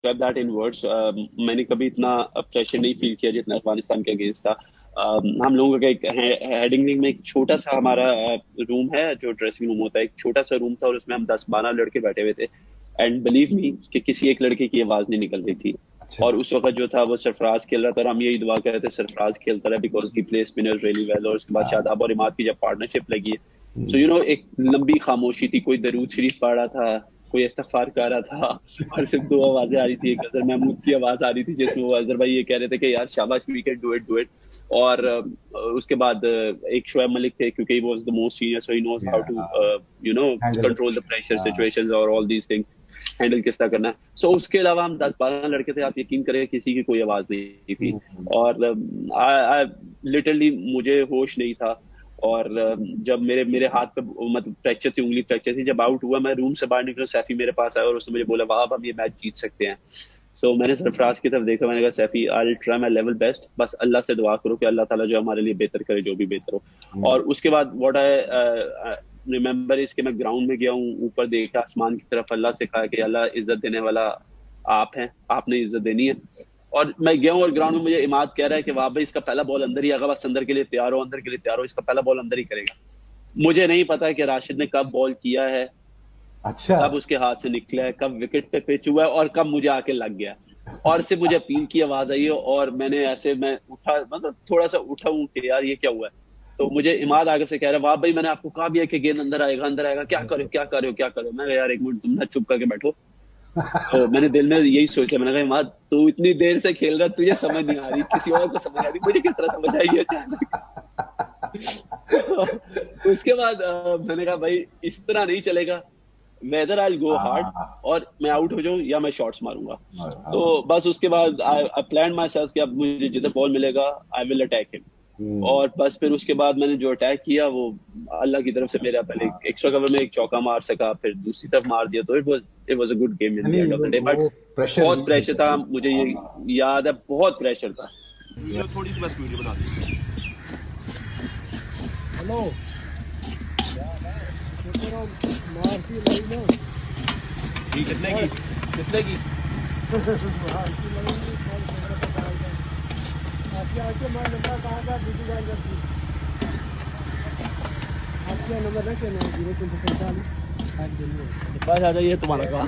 describe that in words. मैंने कभी इतना प्रेशर नहीं फील किया जितना अफगानिस्तान के अगेंस्ट था. हम लोगों का एक हेडिंग में एक छोटा सा हमारा रूम है जो ड्रेसिंग रूम होता है, एक छोटा सा रूम था और उसमें हम 10-12 लड़के बैठे हुए थे. एंड बिलीव मी कि किसी एक लड़के की आवाज नहीं निकल रही थी. अच्छा. और उस वक्त जो था वो सरफराज खेल रहा था और हम यही दुआ कर रहे थे सरफराज खेलता रहे because he play spinners really well. और उसके बाद शादाब और इमाद की जब पार्टनरशिप लगी है, सो यू नो एक लंबी खामोशी थी. कोई दरूद शरीफ पढ़ रहा था, कोई इस्तगफार कर रहा था और सिर्फ दो आवाजें आ रही थी. एक अजहर महमूद की आवाज आ रही थी जिसमें वो अजहर भाई ये कह रहे थे कि यार शाबाश वी कैन डू इट. और उसके बाद एक शोएब मलिक थे क्योंकि he was the most senior so he knows how to you know control the pressure situations और ऑल दीज थिंग्स, हैंडल किस तरह करना है. सो उसके अलावा हम 10-12 लड़के थे, आप यकीन करें किसी की कोई आवाज नहीं थी. और लिटरली मुझे होश नहीं था. और जब मेरे हाथ पे मतलब फ्रैक्चर थी, उंगली फ्रैक्चर थी, जब आउट हुआ मैं रूम से बाहर निकला, सैफी मेरे पास आया और उसने मुझे बोला वाह हम ये मैच जीत सकते हैं. सो मैंने सरफराज की तरफ देखा, मैंने कहा Saifi I will try my level best, बस अल्लाह से दुआ करो कि अल्लाह ताला जो हमारे लिए बेहतर करे, जो भी बेहतर हो. और उसके बाद व्हाट आई रिमेम्बर इज कि मैं ग्राउंड में गया हूँ, ऊपर देखा आसमान की तरफ, अल्लाह से कहा कि अल्लाह इज्जत देने वाला आप हैं, आपने इज्जत देनी है. और मैं गया हूँ और ग्राउंड में मुझे इमाद कह रहा है कि वाह भाई इसका पहला बॉल अंदर ही आएगा, बस अंदर के लिए तैयार हो, अंदर के लिए तैयार हो, इसका पहला बॉल अंदर ही करेगा. मुझे नहीं पता है कि राशिद ने कब बॉल किया है, अच्छा. कब उसके हाथ से निकला है, कब विकेट पे पिच हुआ है और कब मुझे आके लग गया. और सिर्फ मुझे अपील की आवाज आई है और मैं उठा, मतलब थोड़ा सा उठा हूँ कि यार ये क्या हुआ है. तो मुझे इमाद आगे से कह रहा है वाह भाई मैंने आपको कहा भी है कि गेंद अंदर आएगा, क्या करो. मैं यार एक मिनट तुम ना चुप करके बैठो. तो मैंने दिल में यही सोचा, मैंने कहा इमाद तू इतनी देर से खेल रहा, तुझे समझ नहीं आ रही, किसी और को समझ आ रही, मुझे किस तरह समझ आई अचानक. उसके बाद मैंने कहा भाई इस तरह नहीं चलेगा, वेदर आई गो हार्ड और मैं आउट हो जाऊं या मैं शॉट्स मारूंगा. तो बस उसके बाद आई प्लान माई सेल्फ कि अब मुझे जिधर बॉल मिलेगा आई विल अटैक हिम. और बस फिर उसके बाद मैंने जो अटैक किया वो अल्लाह की तरफ से मेरा पहले एक्स्ट्रा कवर में एक चौका मार सका, फिर दूसरी तरफ मार दिया. तो it was a good game in the end of the day. But बहुत प्रेशर था, मुझे ये याद है, बहुत प्रेशर था. थोड़ी सी बस वीडियो बना दी. हेलो मारती नहीं ना कितने की आपके मैं नंबर कहाँ था ड्यूटी ज्वाइन करती. आपका नंबर है क्या? 0345 बस आ जाइए तुम्हारा काम.